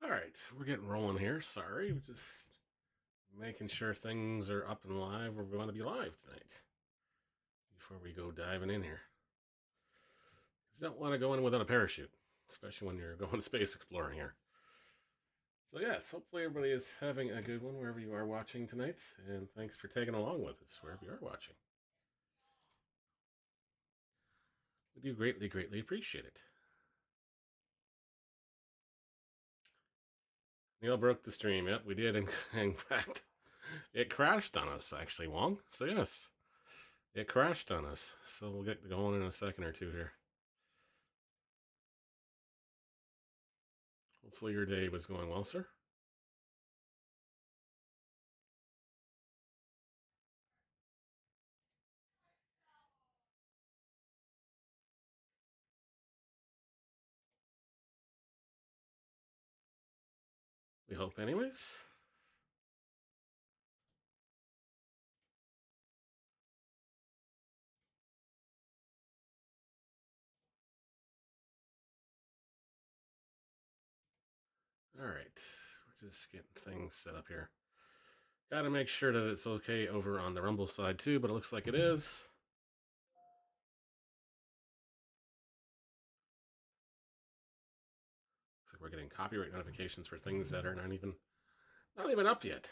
All right, we're getting rolling here. Sorry, we're just making sure things are up and live. We're going to be live tonight before we go diving in here. You don't want to go in without a parachute, especially when you're going space exploring here. So yes, hopefully everybody is having a good one wherever you are watching tonight, and thanks for tagging along with us wherever you are watching. We do greatly, greatly appreciate it. Neil broke the stream. Yep, we did. In fact, it crashed on us, actually, Wong. So yes, it crashed on us. So we'll get going in a second or two here. Hopefully your day was going well, sir. We hope anyways. All right, we're just getting things set up here. Got to make sure that it's okay over on the Rumble side too, but it looks like it is. Looks like we're getting copyright notifications for things that are not even up yet.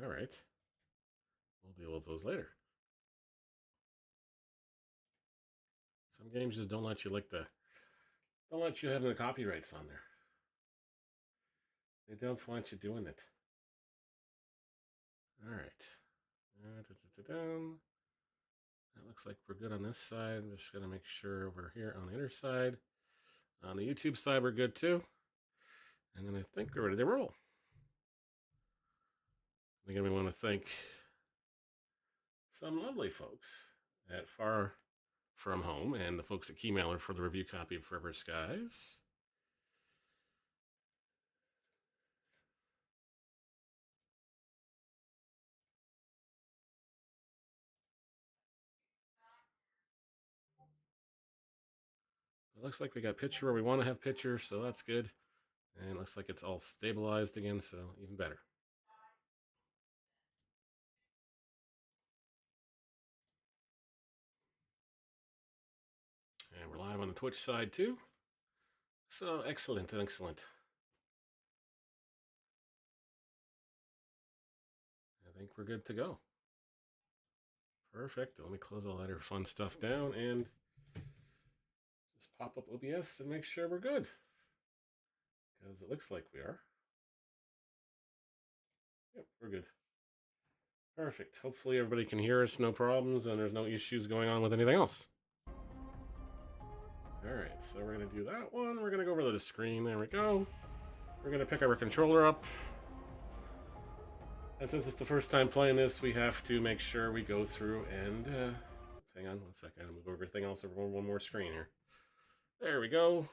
All right, we'll deal with those later. Some games just don't let you have the copyrights on there. They don't want you doing it. All right. That looks like we're good on this side. I'm just gonna make sure we're here on the inner side. On the YouTube side, we're good too. And then I think we're ready to roll. Again, we want to thank some lovely folks at Far From Home and the folks at Keymailer for the review copy of Forever Skies. It looks like we got picture where we want to have picture, so that's good. And it looks like it's all stabilized again, so even better. And we're live on the Twitch side too. So excellent, excellent. I think we're good to go. Perfect. Let me close all that fun stuff down and just pop up OBS and make sure we're good. Because it looks like we are. Yep, we're good. Perfect. Hopefully everybody can hear us, no problems, and there's no issues going on with anything else. Alright, so we're going to do that one. We're going to go over to the screen. There we go. We're going to pick our controller up. And since it's the first time playing this, we have to make sure we go through and... hang on 1 second. I'll move everything else over one more screen here. There we go.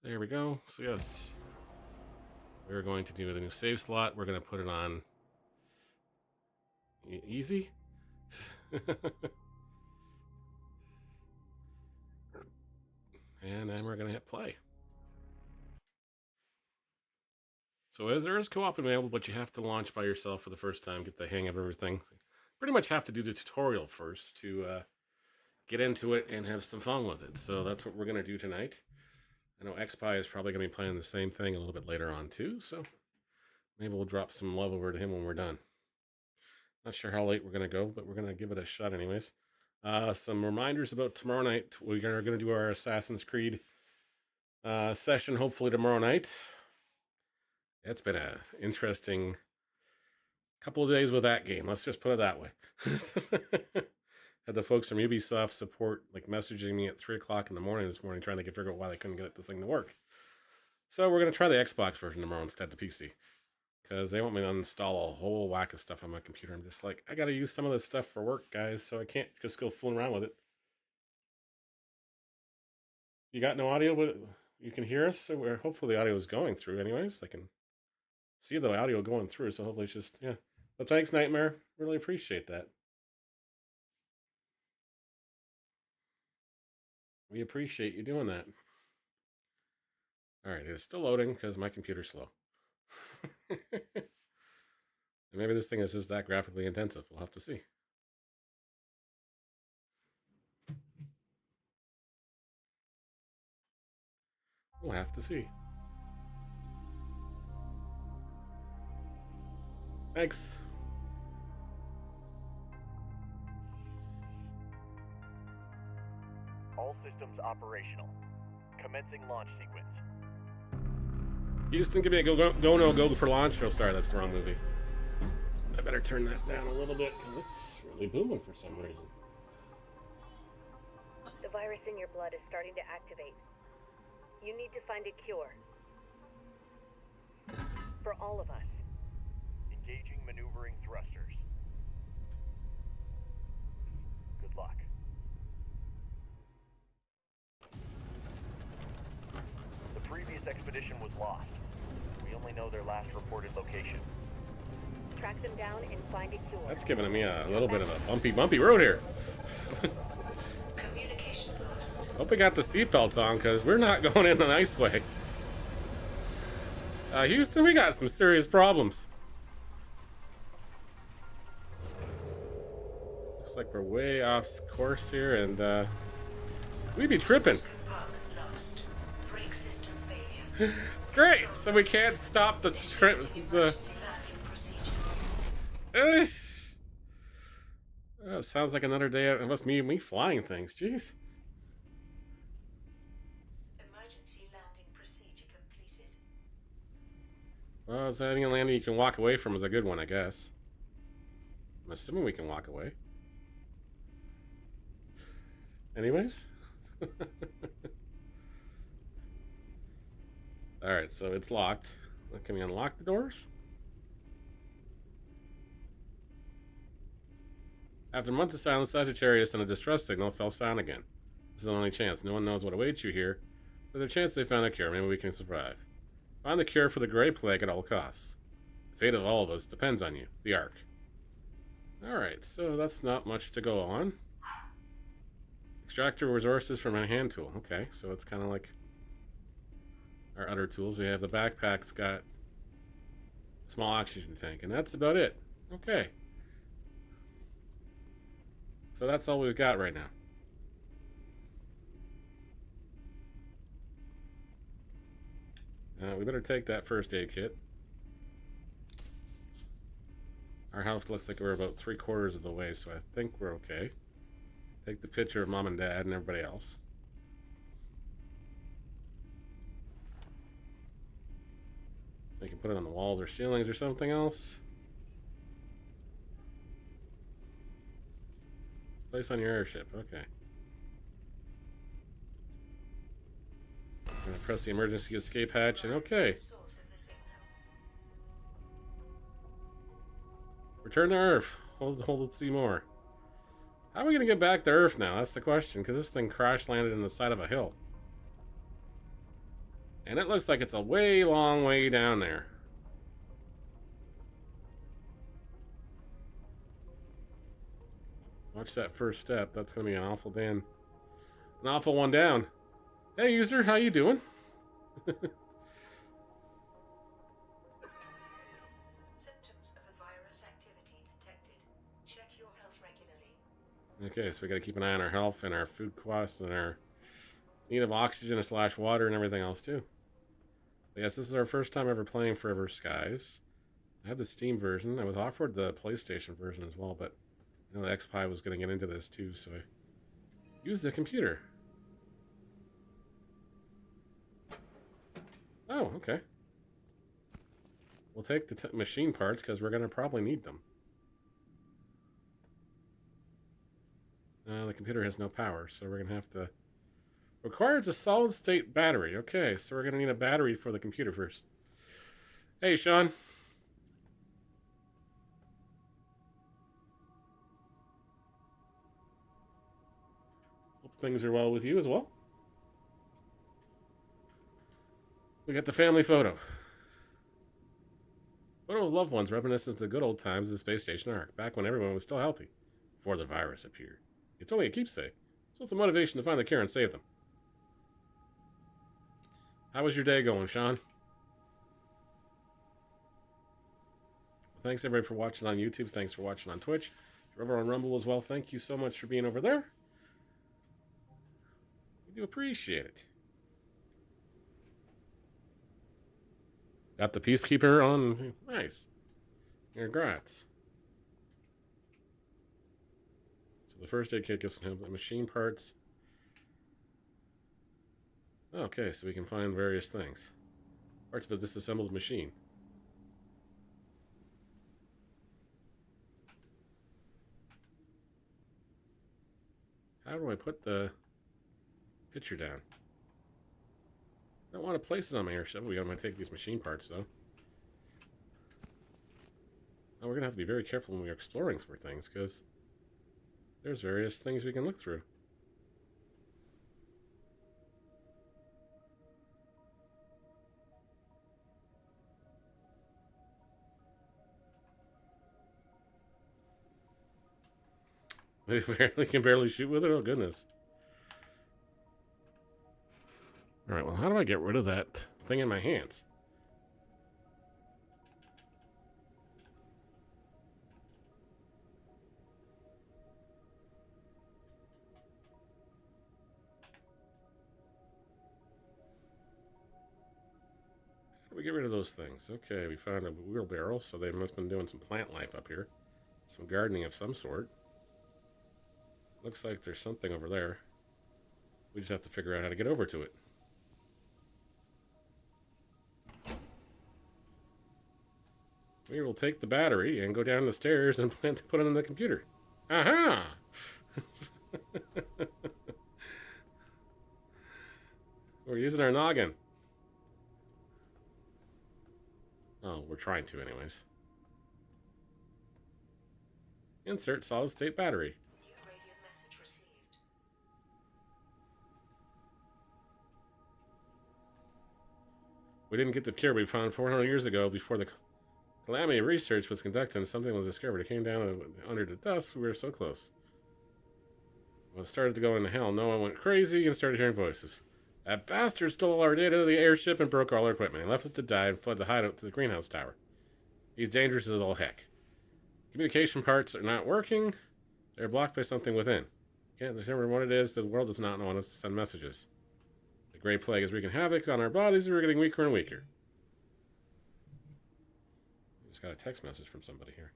There we go. So yes, we're going to do the new save slot. We're going to put it on easy. And then we're going to hit play. So there is co-op available, but you have to launch by yourself for the first time, get the hang of everything. Pretty much have to do the tutorial first to get into it and have some fun with it. So that's what we're going to do tonight. I know XPie is probably going to be playing the same thing a little bit later on too, so maybe we'll drop some love over to him when we're done. Not sure how late we're going to go, but we're going to give it a shot anyways. Some reminders about tomorrow night. We are going to do our Assassin's Creed session hopefully tomorrow night. It's been an interesting couple of days with that game. Let's just put it that way. Had the folks from Ubisoft support like messaging me at 3 o'clock in the morning this morning trying to figure out why they couldn't get this thing to work. So we're going to try the Xbox version tomorrow instead of the PC. Because they want me to uninstall a whole whack of stuff on my computer. I'm just like, I got to use some of this stuff for work, guys, so I can't just go fooling around with it. You got no audio, but you can hear us? So hopefully the audio is going through anyways. I can see the audio going through, so hopefully it's just, yeah. But thanks, Nightmare. Really appreciate that. We appreciate you doing that. All right, it's still loading because my computer's slow. And maybe this thing is just that graphically intensive. We'll have to see. We'll have to see. Thanks. All systems operational. Commencing launch sequence. Houston, give me a go for launch. Oh, sorry, that's the wrong movie. I better turn that down a little bit because it's really booming for some reason. The virus in your blood is starting to activate. You need to find a cure. For all of us. Engaging maneuvering thrusters. Good luck. The previous expedition was lost. We only know their last reported location. Track them down and find a cure. That's giving me a little bit of a bumpy road here. Communication lost. Hope we got the seatbelts on because we're not going in the nice way. Houston, we got some serious problems. Looks like we're way off course here, and we be tripping. Lost. Brake system failure. Great, so we can't stop the trip. Sounds like another day of us me flying things. Jeez. Emergency landing procedure completed. Well, is that any landing you can walk away from is a good one, I guess. I'm assuming we can walk away. Anyways. Alright, so it's locked. Can we unlock the doors? After months of silence, Sagittarius and a distress signal fell silent again. This is the only chance. No one knows what awaits you here. There's a chance they found a cure. Maybe we can survive. Find the cure for the Grey Plague at all costs. The fate of all of us depends on you. The Ark. Alright, so that's not much to go on. Extractor resources from a hand tool. Okay, so it's kind of like our other tools. We have the backpack's got a small oxygen tank, and that's about it. Okay. So that's all we've got right now. We better take that first aid kit. Our house looks like we're about 3/4 of the way, so I think we're okay. Take the picture of Mom and Dad and everybody else. We can put it on the walls or ceilings or something else. Place on your airship, okay. I'm gonna press the emergency escape hatch and okay. Return to Earth. Hold it, see more. How are we gonna get back to Earth now? That's the question, because this thing crash landed in the side of a hill. And it looks like it's a long way down there. Watch that first step. That's gonna be an awful one down. Hey user, how you doing? Symptoms of a virus activity detected. Check your health regularly. Okay, so we gotta keep an eye on our health and our food costs and our need of oxygen / water and everything else too. But yes, this is our first time ever playing Forever Skies. I have the Steam version. I was offered the PlayStation version as well, but I know the XPi was going to get into this too, so I used the computer. Oh, okay. We'll take the machine parts because we're going to probably need them. The computer has no power, so we're going to have to... Requires a solid-state battery. Okay, so we're going to need a battery for the computer first. Hey, Sean. Hope things are well with you as well. We got the family photo. Photo of loved ones reminiscent of the good old times of the space station Ark, back when everyone was still healthy, before the virus appeared. It's only a keepsake, so it's a motivation to find the cure and save them. How was your day going, Sean? Thanks everybody for watching on YouTube. Thanks for watching on Twitch. If you're over on Rumble as well, thank you so much for being over there. We do appreciate it. Got the Peacekeeper on. Nice. Congrats. So the first aid kit gets the machine parts. Okay, so we can find various things. Parts of a disassembled machine. How do I put the picture down? I don't want to place it on my airship. We gotta take these machine parts, though. Oh, we're gonna have to be very careful when we're exploring for things, because there's various things we can look through. They can barely shoot with it? Oh, goodness. Alright, well, how do I get rid of that thing in my hands? How do we get rid of those things? Okay, we found a wheelbarrow, so they must have been doing some plant life up here. Some gardening of some sort. Looks like there's something over there. We just have to figure out how to get over to it. We will take the battery and go down the stairs and plan to put it in the computer. Aha! We're using our noggin. Oh, we're trying to anyways. Insert solid state battery. New radio message received. We didn't get the cure we found 400 years ago before the calamity research was conducted and something was discovered. It came down under the dust. We were so close. When it started to go into hell, no one went crazy and started hearing voices. That bastard stole our data of the airship and broke all our equipment. He left it to die and fled the hideout to the greenhouse tower. He's dangerous as all heck. Communication parts are not working. They're blocked by something within. Can't determine what it is. The world does not want us to send messages. The Great Plague is wreaking havoc on our bodies. We're getting weaker and weaker. I just got a text message from somebody here.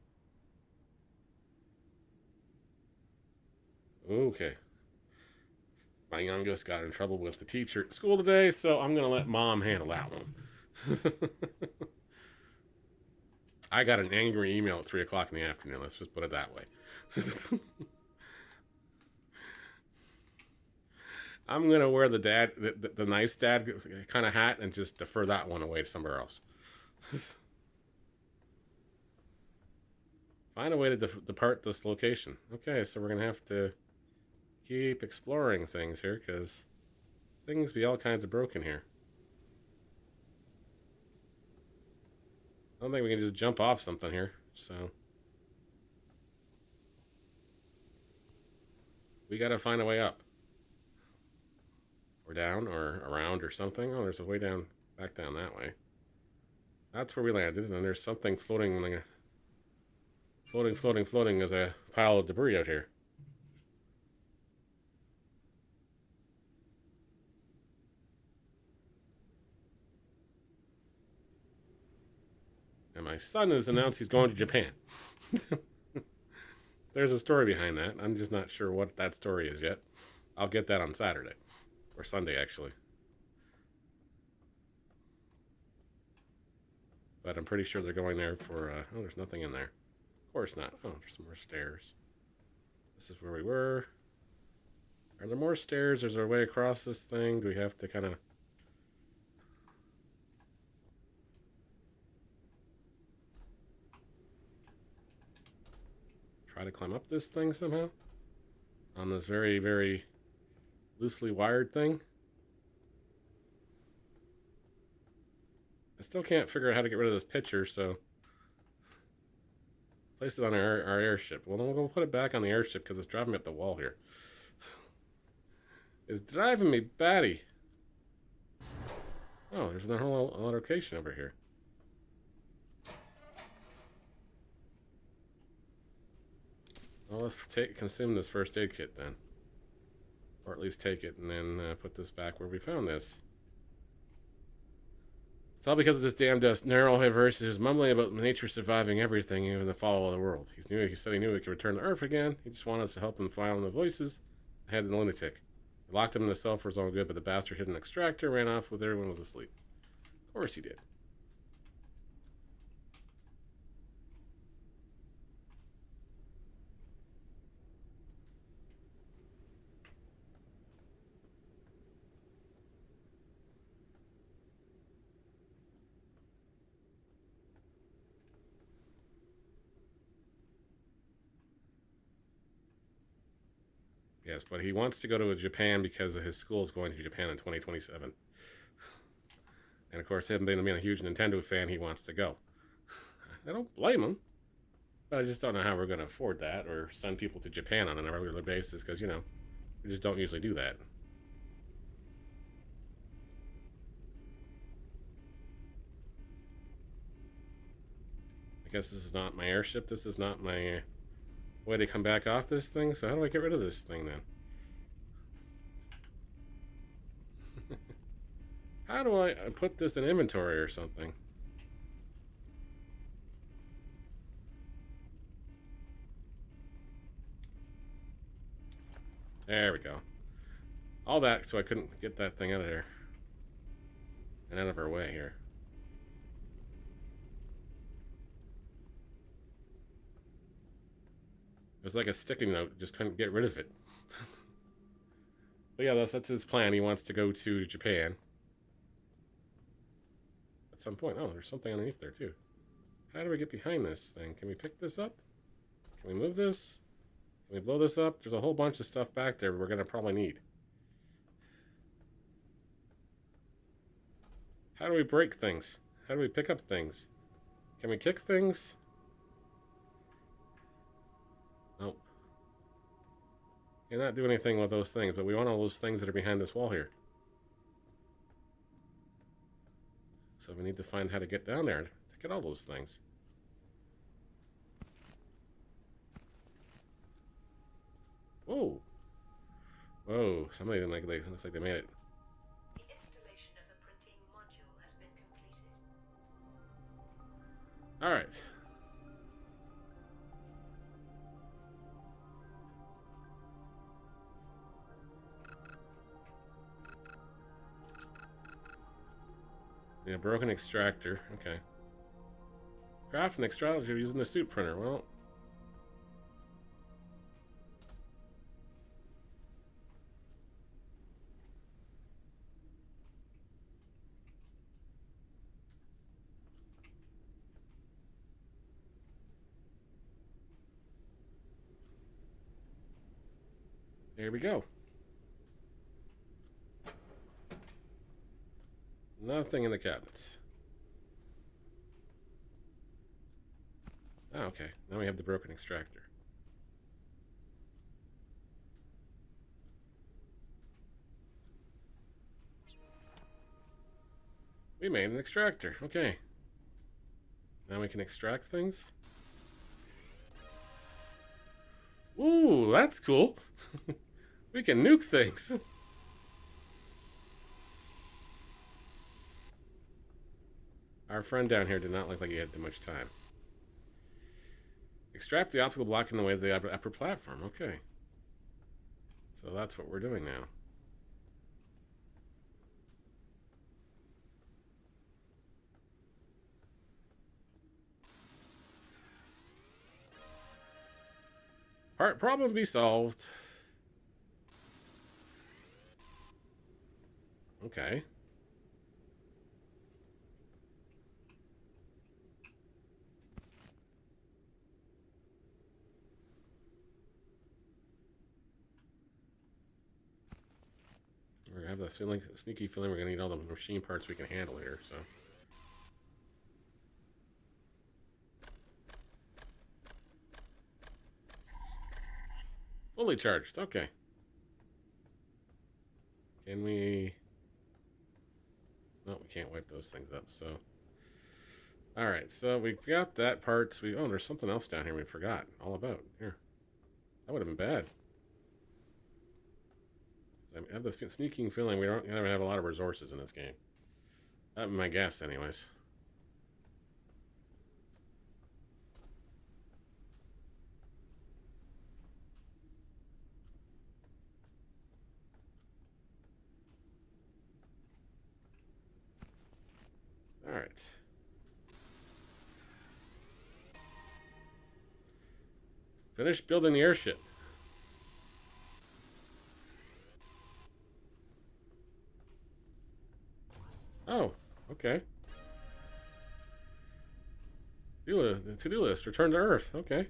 Okay. My youngest got in trouble with the teacher at school today, so I'm going to let Mom handle that one. I got an angry email at 3 o'clock in the afternoon. Let's just put it that way. I'm going to wear the nice dad kind of hat and just defer that one away to somewhere else. Find a way to depart this location. Okay, so we're going to have to keep exploring things here, because things be all kinds of broken here. I don't think we can just jump off something here, so we gotta find a way up. Or down, or around, or something. Oh, there's a way down, back down that way. That's where we landed, and then there's something floating, like floating as a pile of debris out here. And my son has announced he's going to Japan. There's a story behind that. I'm just not sure what that story is yet. I'll get that on Saturday. Or Sunday, actually. But I'm pretty sure they're going there for... oh, there's nothing in there. Of course not. Oh, there's some more stairs. This is where we were. Are there more stairs? Is there a way across this thing? Do we have to kind of... try to climb up this thing somehow? On this very, very loosely wired thing? I still can't figure out how to get rid of this picture, so... place it on our airship. Well, then we'll go put it back on the airship, because it's driving me up the wall here. It's driving me batty. Oh, there's another whole location over here. Well, let's consume this first aid kit then. Or at least take it and then put this back where we found this. It's all because of this damn neurodiverse who's mumbling about nature surviving everything, even the fall of the world. He said he knew he could return to Earth again. He just wanted us to help him file in the voices. I had the lunatic. We locked him in the cell for his own good, but the bastard hid an extractor, ran off with everyone was asleep. Of course he did. Yes, but he wants to go to Japan because his school is going to Japan in 2027. And of course, him being a huge Nintendo fan, he wants to go. I don't blame him. But I just don't know how we're going to afford that or send people to Japan on a regular basis because, you know, we just don't usually do that. I guess this is not my airship. This is not my way to come back off this thing. So how do I get rid of this thing then? How do I put this in inventory or something? There we go. All that so I couldn't get that thing out of there. And out of our way here. It was like a sticky note, just couldn't get rid of it. But yeah, that's his plan. He wants to go to Japan. At some point. Oh, there's something underneath there too. How do we get behind this thing? Can we pick this up? Can we move this? Can we blow this up? There's a whole bunch of stuff back there we're going to probably need. How do we break things? How do we pick up things? Can we kick things? Nope. You're not doing anything with those things, but we want all those things that are behind this wall here. So we need to find how to get down there to get all those things. Whoa. Whoa, somebody looks like they made it. The installation of the printing module has been completed. Alright. Yeah, broken extractor. Okay. Craft an extractor using the suit printer. Well, there we go. Nothing in the cabinets. Oh, okay. Now we have the broken extractor. We made an extractor. Okay. Now we can extract things. Ooh, that's cool. We can nuke things. Our friend down here did not look like he had too much time. Extract the obstacle block in the way of the upper platform. Okay. So that's what we're doing now. Problem be solved. Okay. I have the sneaky feeling we're going to need all the machine parts we can handle here, so. Fully charged, okay. Can we... No, we can't wipe those things up. So, all right. So we've got that part. Oh, there's something else down here we forgot all about. Here, that would have been bad. I have the sneaking feeling we don't have a lot of resources in this game. That's my guess, anyways. All right. Finish building the airship. Oh, okay. To-do list. Return to Earth. Okay.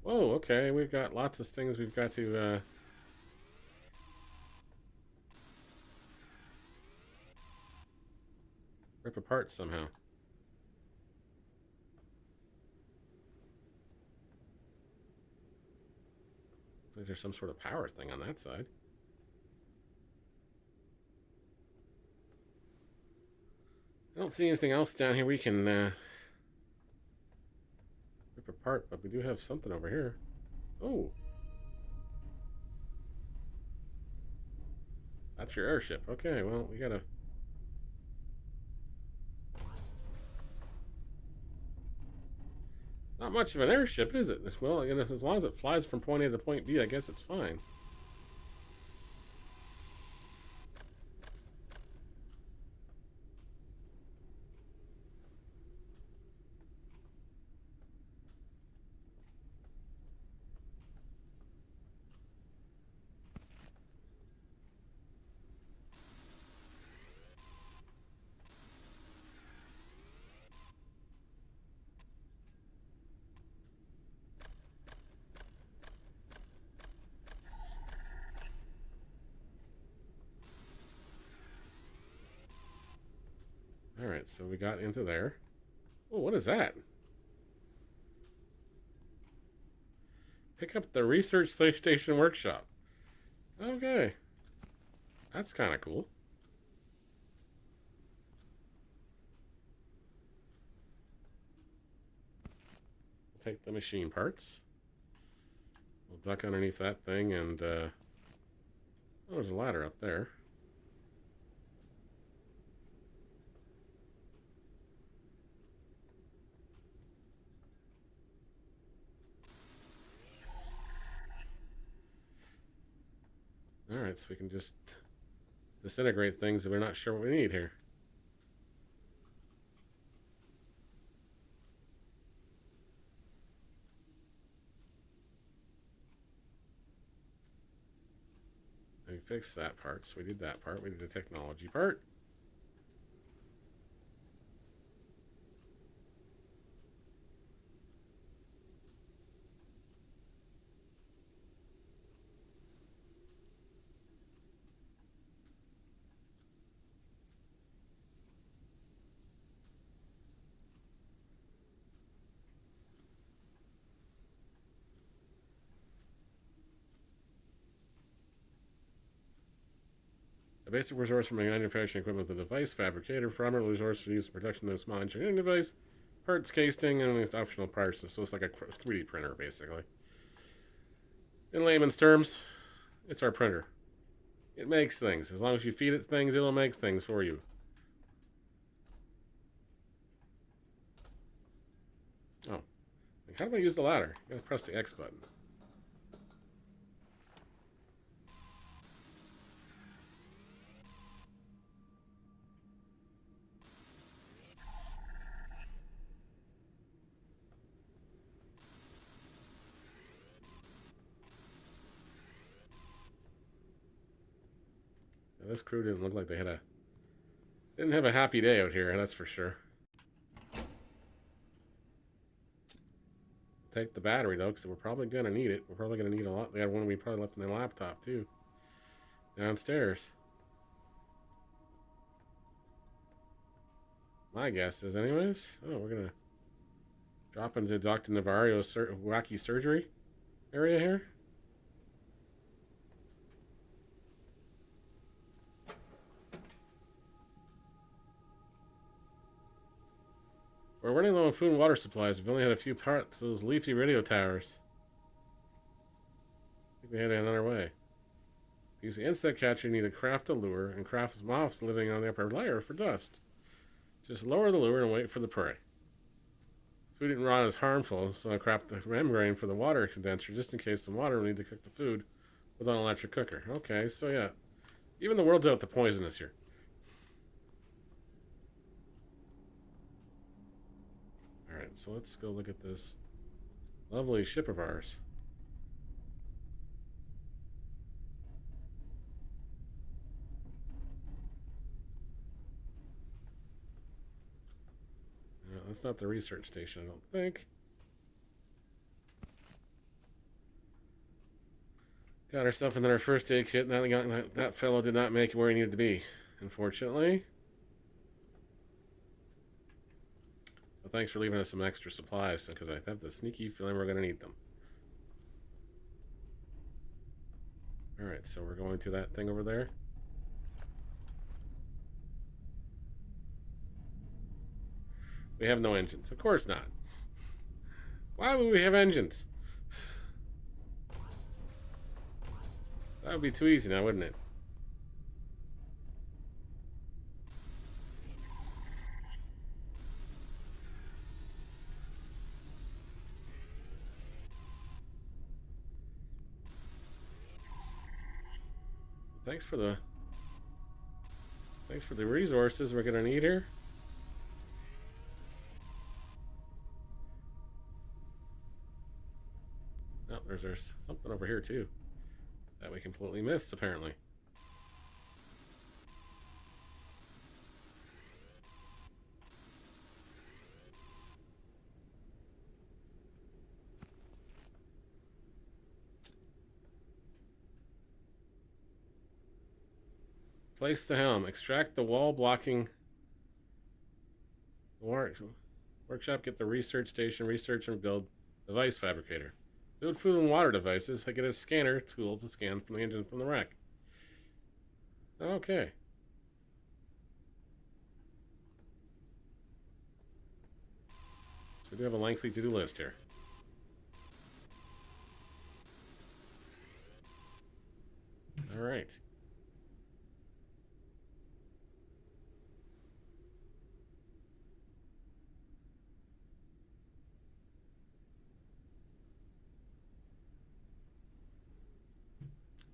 Whoa, okay. We've got lots of things we've got to rip apart somehow. Looks like there's some sort of power thing on that side. I don't see anything else down here we can rip apart, but we do have something over here. Oh. That's your airship. Okay, well, we gotta... Not much of an airship, is it? Well, as long as it flies from point A to point B, I guess it's fine. Alright, so we got into there. Oh, what is that? Pick up the research station workshop. Okay. That's kind of cool. We'll take the machine parts. We'll duck underneath that thing and, oh, there's a ladder up there. Alright, so we can just disintegrate things if we're not sure what we need here. We fixed that part, so we did that part. We did the technology part. A basic resource from manufacturing equipment with a device fabricator, primary resource for use in protection of this monitoring device, parts, casing, and with optional parts. So it's like a 3D printer, basically. In layman's terms, it's our printer. It makes things. As long as you feed it things, it'll make things for you. Oh. How do I use the ladder? You gotta press the X button. This crew didn't look like they didn't have a happy day out here, that's for sure. Take the battery though, because we're probably gonna need it. We're probably gonna need a lot. We had one we probably left in the laptop too. Downstairs. My guess is, anyways. Oh, we're gonna drop into Dr. Navario's wacky surgery area here. We're running low on food and water supplies. We've only had a few parts of those leafy radio towers. I think we had another way. To use the insect catcher, you need to craft a lure and craft moths living on the upper layer for dust. Just lower the lure and wait for the prey. Food eaten raw is harmful, so I craft the membrane for the water condenser just in case the water will need to cook the food with an electric cooker. Okay, so yeah. Even the world's out to poisonous here. Alright, so let's go look at this lovely ship of ours. No, that's not the research station, I don't think. Got ourselves another first aid kit. That fellow did not make it where he needed to be, unfortunately. But thanks for leaving us some extra supplies, because I have the sneaky feeling we're going to need them. Alright, so we're going to that thing over there. We have no engines. Of course not. Why would we have engines? That would be too easy now, wouldn't it? Thanks for the resources we're gonna need here. Oh, there's something over here too that we completely missed apparently. Place the helm. Extract the wall blocking workshop. Get the research station. Research and build device fabricator. Build food and water devices. I get a scanner tool to scan from the engine from the wreck. Okay. So we do have a lengthy to-do list here. All right.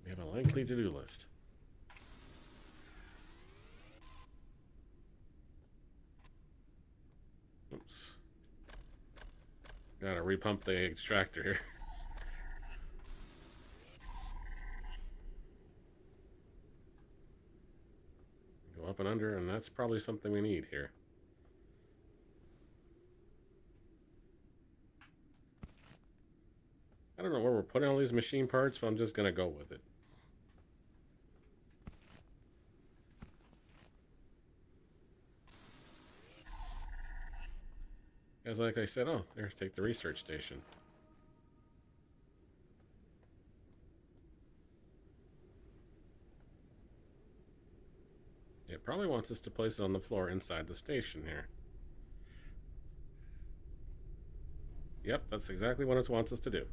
We have a lengthy to-do list. Oops. Gotta repump the extractor here. Go up and under, and that's probably something we need here. I don't know where we're putting all these machine parts, but I'm just gonna go with it. Because like I said, oh, there, take the research station. It probably wants us to place it on the floor inside the station here. Yep, that's exactly what it wants us to do.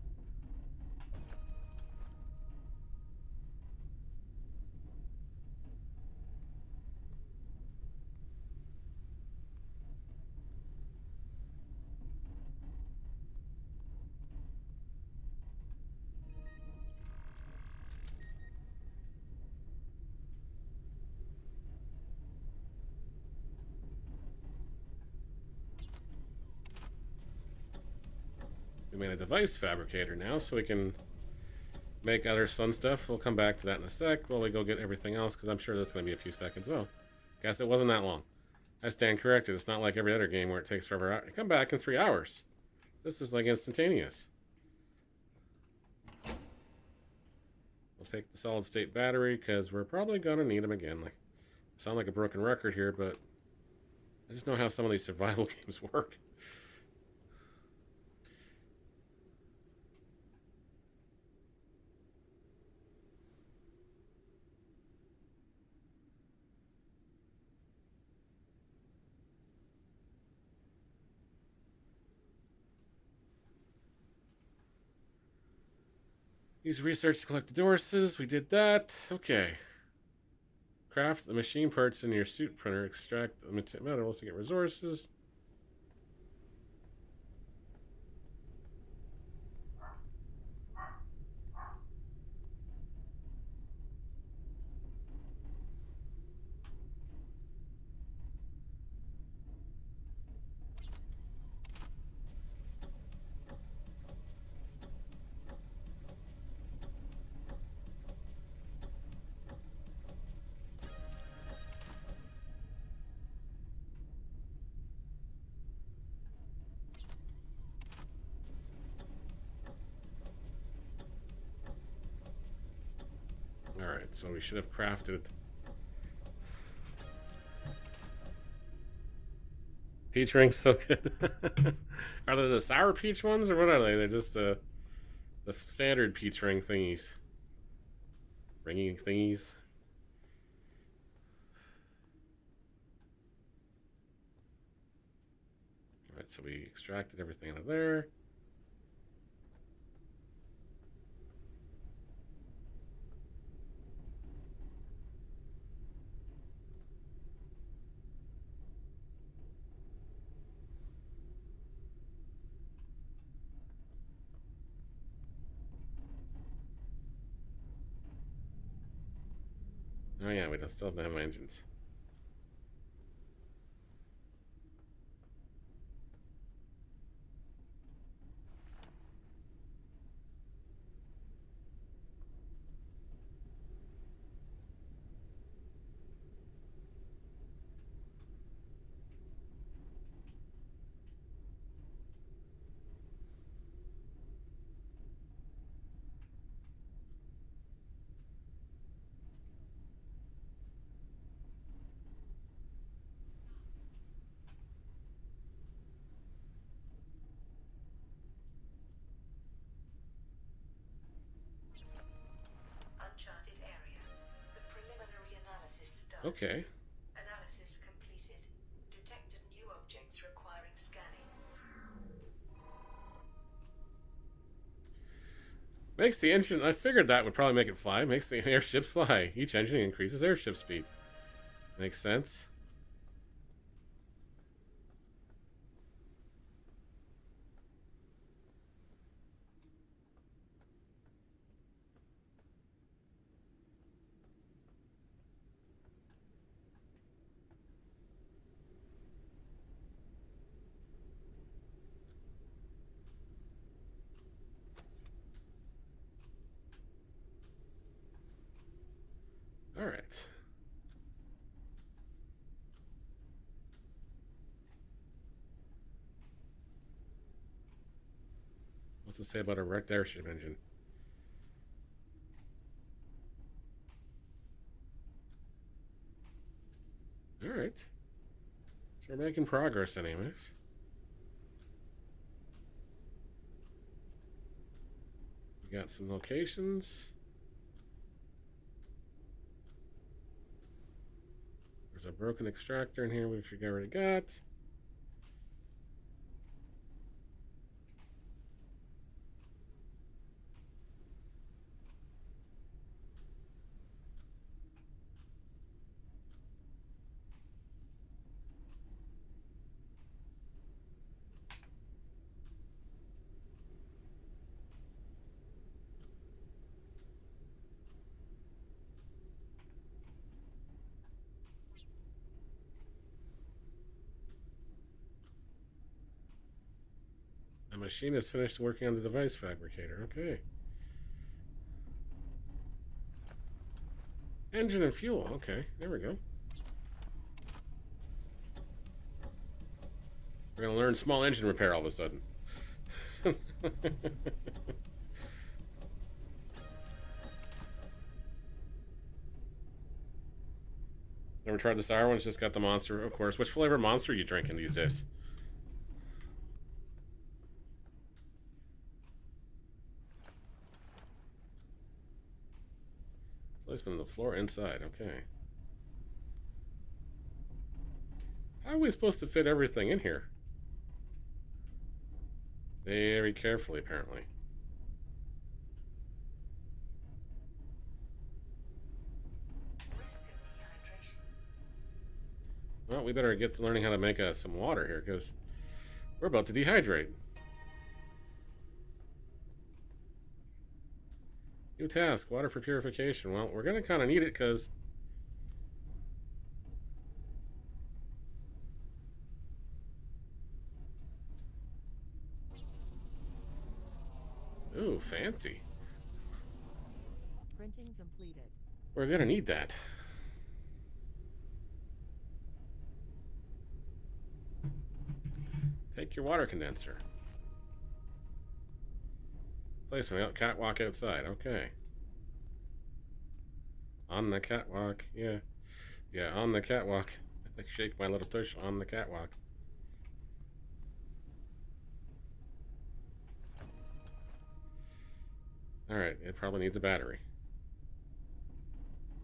We made a device fabricator now, so we can make other fun stuff. We'll come back to that in a sec while we go get everything else, because I'm sure that's going to be a few seconds. Oh, guess it wasn't that long. I stand corrected. It's not like every other game where it takes forever. I come back in 3 hours. This is like instantaneous. We'll take the solid state battery, because we're probably going to need them again. Like, I sound like a broken record here, but I just know how some of these survival games work. Use research to collect the Dorses. We did that. Okay. Craft the machine parts in your suit printer. Extract the minerals to get resources. Alright, so we should have crafted peach rings. So good. Are they the sour peach ones, or what are they? They're just the standard peach ring thingies. Ringing thingies. Alright, so we extracted everything out of there. Oh yeah, we still don't have engines. Uncharted area. The preliminary analysis started. Okay. Analysis completed. Detected new objects requiring scanning. Makes the engine... I figured that would probably make it fly. Makes the airships fly. Each engine increases airship speed. Makes sense. Alright. What's it say about a wrecked airship engine? Alright. So we're making progress anyways. We got some locations. There's a broken extractor in here, which we already got. The machine has finished working on the device fabricator. Okay. Engine and fuel. Okay, there we go. We're going to learn small engine repair all of a sudden. Never tried the sour ones, just got the monster, of course. Which flavor monster are you drinking these days? Placement on the floor inside, okay. How are we supposed to fit everything in here? Very carefully, apparently. Well, we better get to learning how to make some water here, because we're about to dehydrate. New task, water for purification. Well, we're going to kind of need it, because... Ooh, fancy. Printing completed. We're going to need that. Take your water condenser. Placement, catwalk outside. Okay. On the catwalk. Yeah. Yeah, on the catwalk. I shake my little tush on the catwalk. Alright, it probably needs a battery.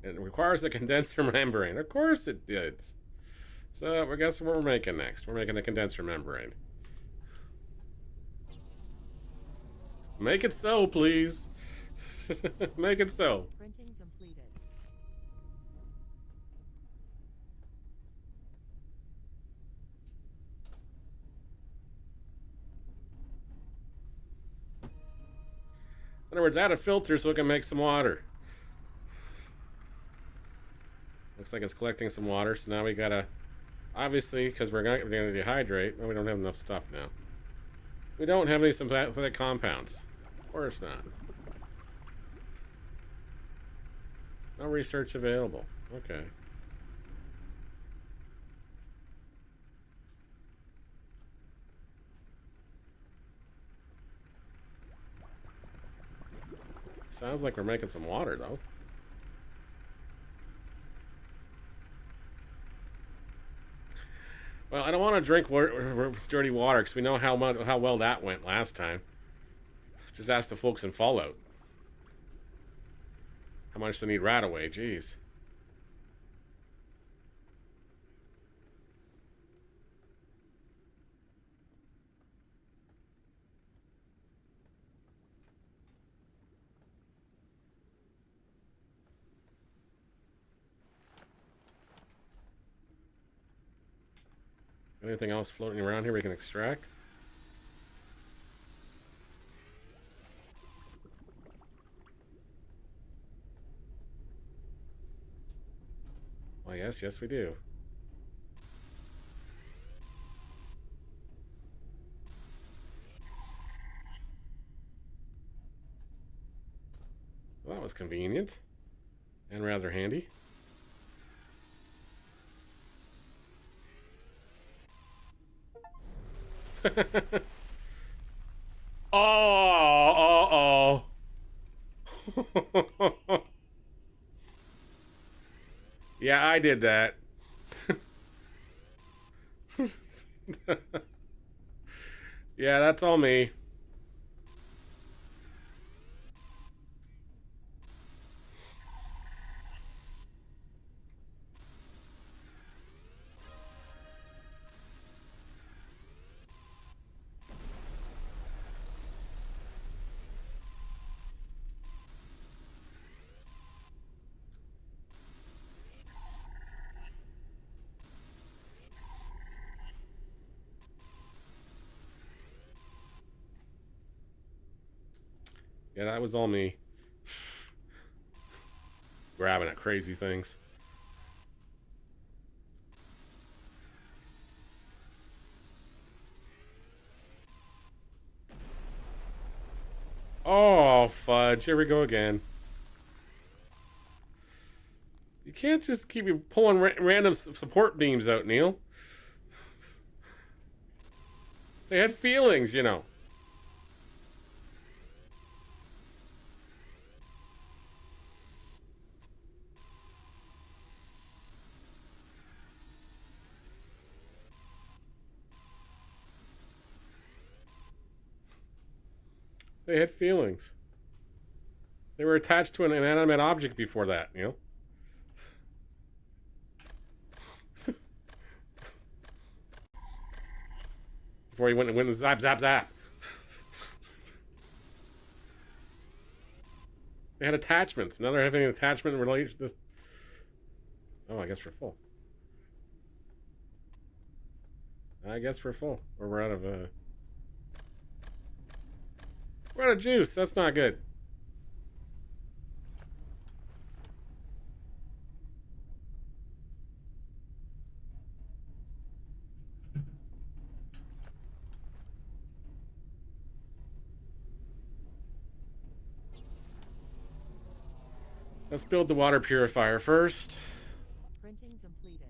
It requires a condenser membrane. Of course it did. So, guess what we're making next? We're making a condenser membrane. Make it so, please. Make it so. Printing completed. In other words, add a filter so it can make some water. Looks like it's collecting some water, so now we gotta... Obviously, because we're gonna dehydrate, well, we don't have enough stuff now. We don't have any synthetic compounds. Of course not. No research available. Okay. Sounds like we're making some water, though. Well, I don't want to drink dirty water because we know how well that went last time. Just ask the folks in Fallout. How much they need rat away, jeez. Anything else floating around here we can extract? Well, yes we do. Well, that was convenient. And rather handy. Oh. Yeah, I did that. Yeah, that's all me. Yeah, that was all me. Grabbing at crazy things. Oh, fudge. Here we go again. You can't just keep pulling random support beams out, Neil. They had feelings, you know. They had feelings. They were attached to an inanimate object before that, you know? Before he went and zap, zap, zap. They had attachments. Now they're having an attachment in relation to this. Oh, I guess we're full. I guess we're full. Or we're out of we're out of juice. That's not good. Let's build the water purifier first. Printing completed.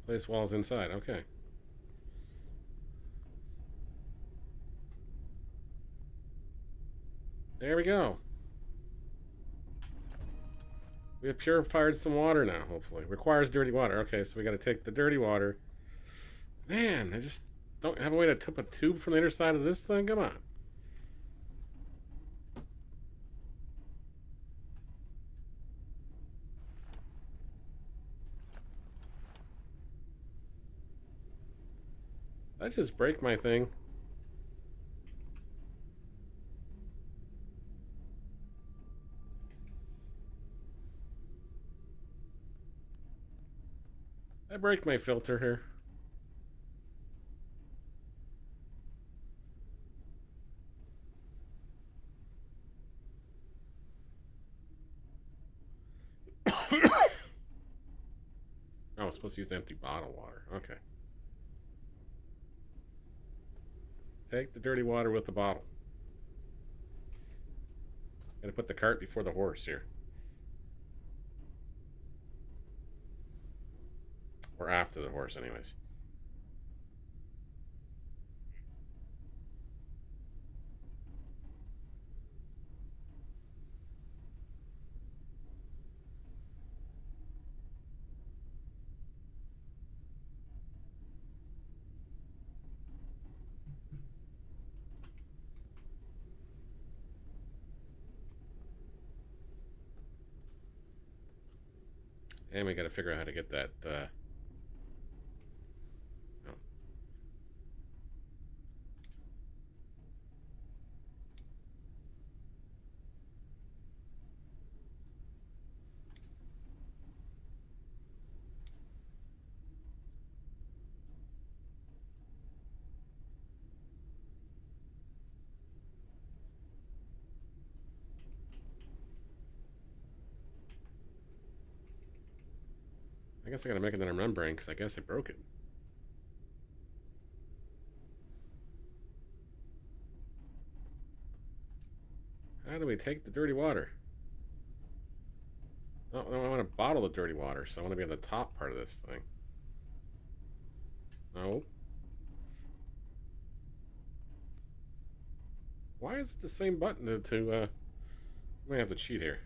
Place walls inside. Okay. There we go. We have purified some water now, hopefully. Requires dirty water. Okay, so we got to take the dirty water. Man, they just don't have a way to tip a tube from the inner side of this thing? Come on. Did I just break my thing? I break my filter here. Oh, I was supposed to use empty bottle water. Okay. Take the dirty water with the bottle. Gotta put the cart before the horse here. Or after the horse, anyways. And we gotta figure out how to get that, oh. I guess I gotta make another membrane because I guess I broke it. How do we take the dirty water? Oh, no, I want to bottle the dirty water, so I want to be on the top part of this thing. No. Why is it the same button I might have to cheat here.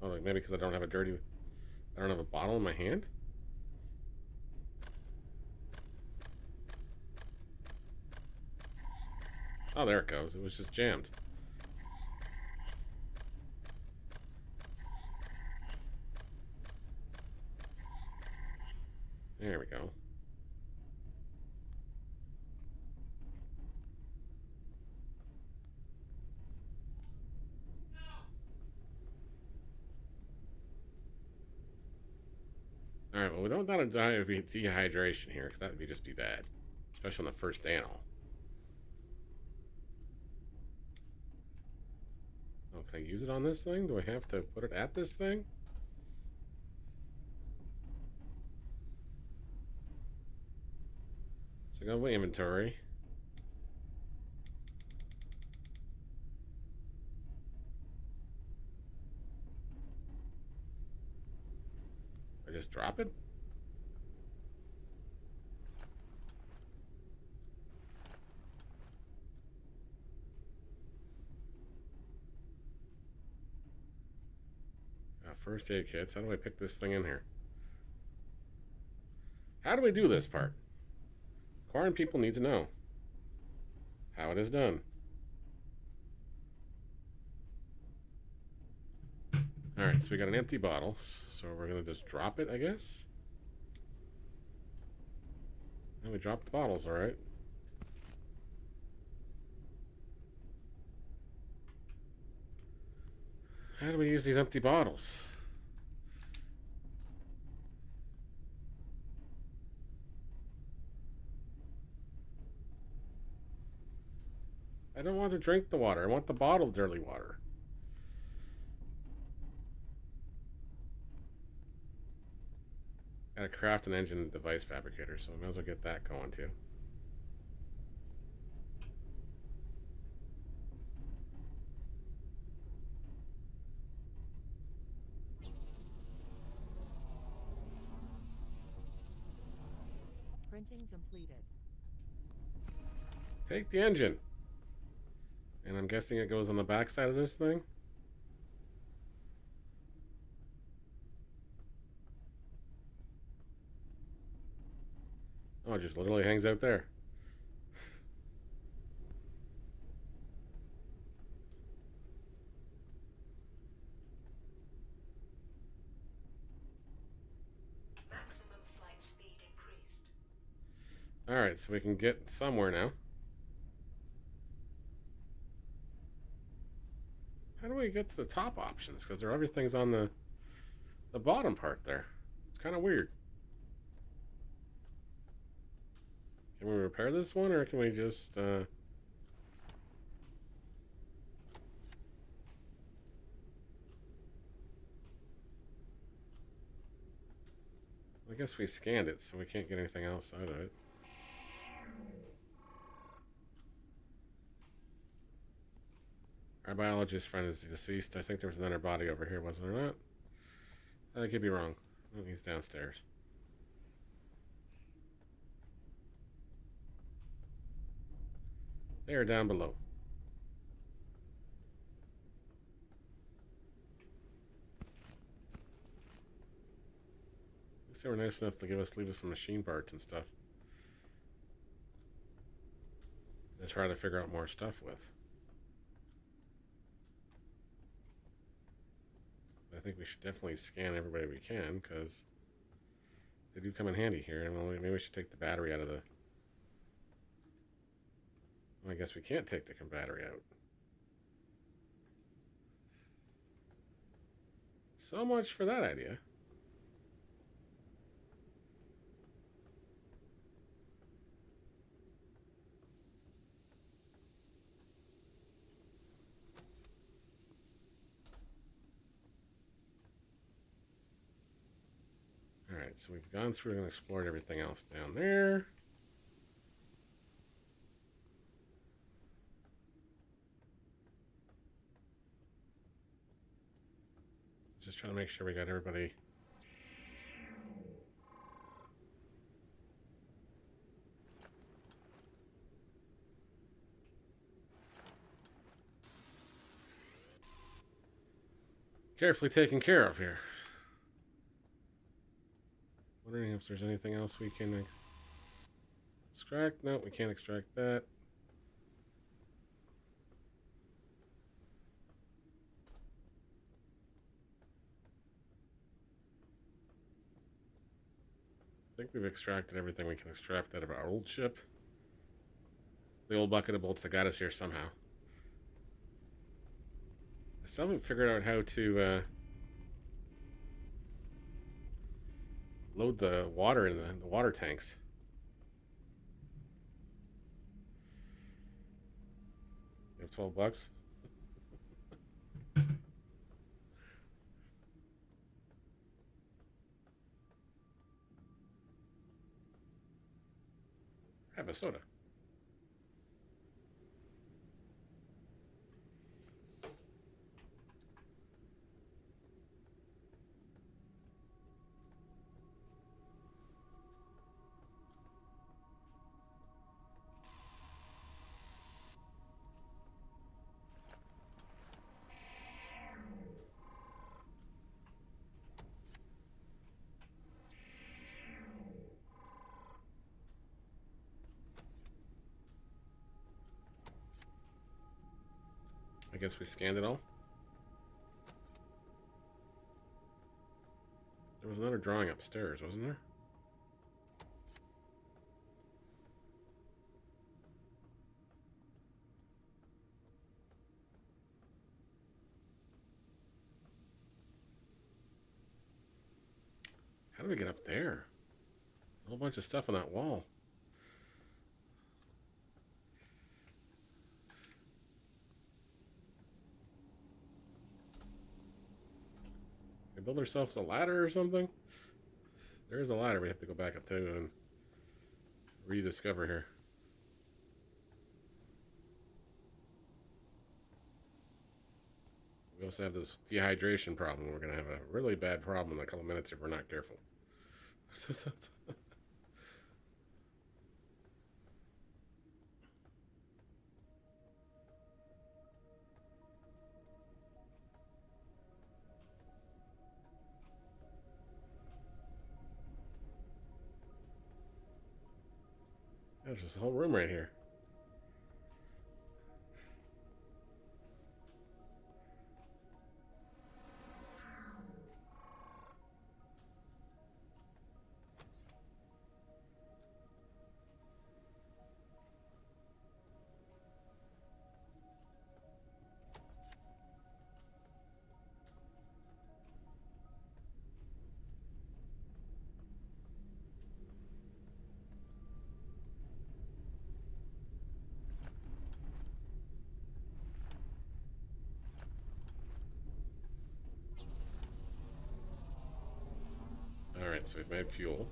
Oh, like maybe because I don't have a bottle in my hand? Oh, there it goes. It was just jammed. There we go. Alright, well, we don't want to die of dehydration here, because that would just be bad. Especially on the first day and all. Oh, can I use it on this thing? Do I have to put it at this thing? So go to my inventory. I just drop it? First aid kits. How do I pick this thing in here? How do we do this part? Foreign people need to know how it is done. Alright, so we got an empty bottle. So we're going to just drop it, I guess. And we dropped the bottles, alright. How do we use these empty bottles? I don't want to drink the water. I want the bottled dirty water. Gotta craft an engine device fabricator, so I might as well get that going too. Printing completed. Take the engine. And I'm guessing it goes on the back side of this thing. Oh, it just literally hangs out there. Maximum flight speed increased. Alright, so we can get somewhere now. How do we get to the top options? Because everything's on the bottom part there. It's kind of weird. Can we repair this one, or can we just... I guess we scanned it, so we can't get anything else out of it. Our biologist friend is deceased. I think there was another body over here, wasn't there not? I could be wrong. Oh, he's downstairs. They are down below. At least they were nice enough to leave us some machine parts and stuff. To try to figure out more stuff with. I think we should definitely scan everybody we can, because they do come in handy here. And maybe we should take the battery out of the... Well, I guess we can't take the battery out. So much for that idea. Alright, so we've gone through and explored everything else down there. Just trying to make sure we got everybody. Carefully taken care of here. Wondering if there's anything else we can extract. No, we can't extract that. I think we've extracted everything we can extract out of our old ship. The old bucket of bolts that got us here somehow. I still haven't figured out how to load the water in the water tanks. You have $12? Have a soda. I guess we scanned it all. There was another drawing upstairs, wasn't there? How do we get up there? A whole bunch of stuff on that wall. We build ourselves a ladder or something? There is a ladder we have to go back up to and rediscover here. We also have this dehydration problem. We're going to have a really bad problem in a couple minutes if we're not careful. There's this whole room right here. Alright, so we've made fuel.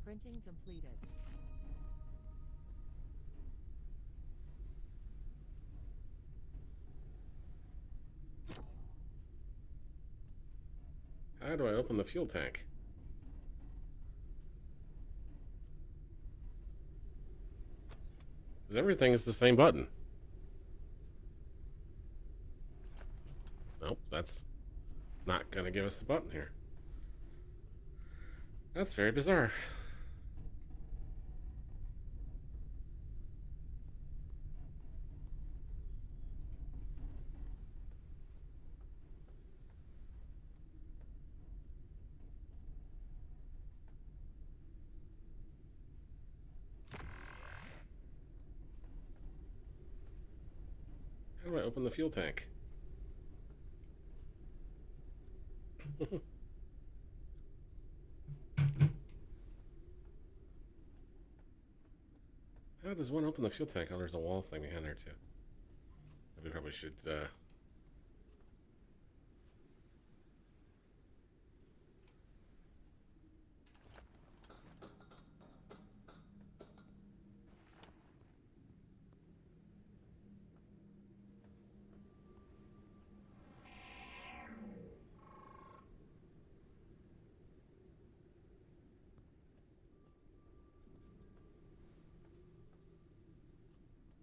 Printing completed. How do I open the fuel tank? Because everything is the same button. Nope, that's not going to give us the button here. That's very bizarre. How do I open the fuel tank? How does one open the fuel tank? Oh, there's a wall thing behind there, too. We probably should, the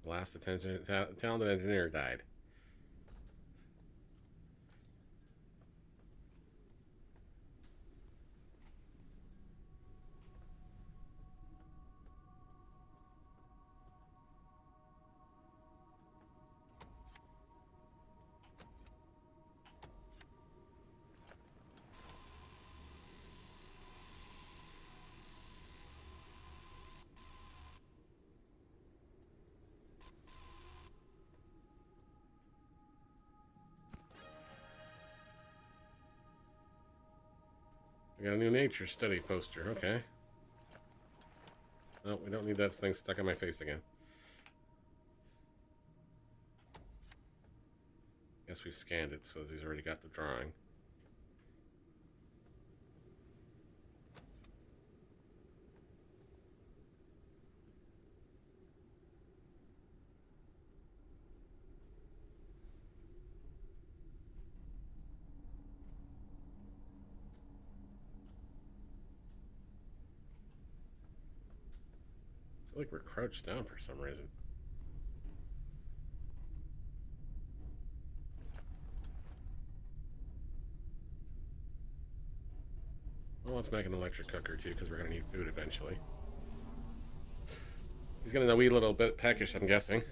last talented engineer died. We got a new nature study poster. Okay. No, we don't need that thing stuck on my face again. Guess we've scanned it, so he's already got the drawing. I feel like we're crouched down for some reason. Well, let's make an electric cooker too, because we're gonna need food eventually. He's gonna know a wee little bit peckish, I'm guessing.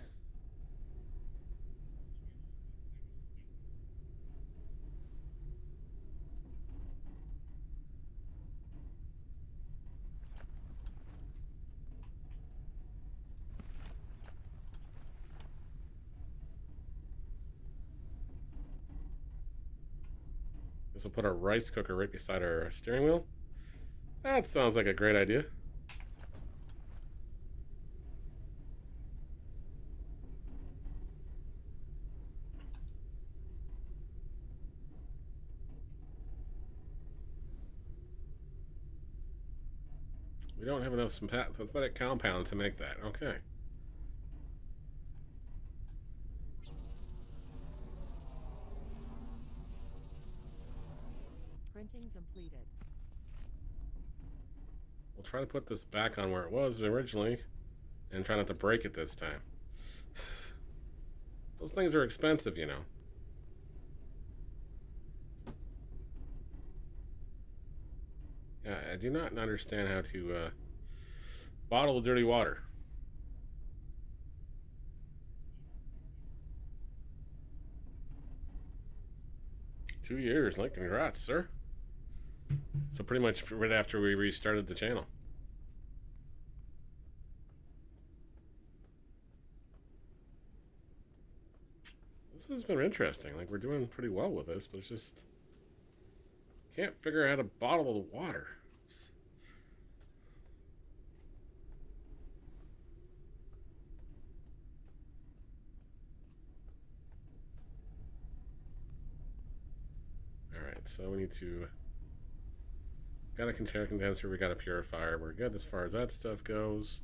This will put our rice cooker right beside our steering wheel. That sounds like a great idea. We don't have enough synthetic compound to make that. Okay. Printing completed. We'll try to put this back on where it was originally and try not to break it this time. Those things are expensive, you know. Yeah, I do not understand how to bottle dirty water. Two years, like, congrats, sir. So pretty much right after we restarted the channel. This has been interesting. Like, we're doing pretty well with this, but it's just can't figure out how to bottle the water. Alright, so we need to... Got a condenser, we got a purifier. We're good as far as that stuff goes.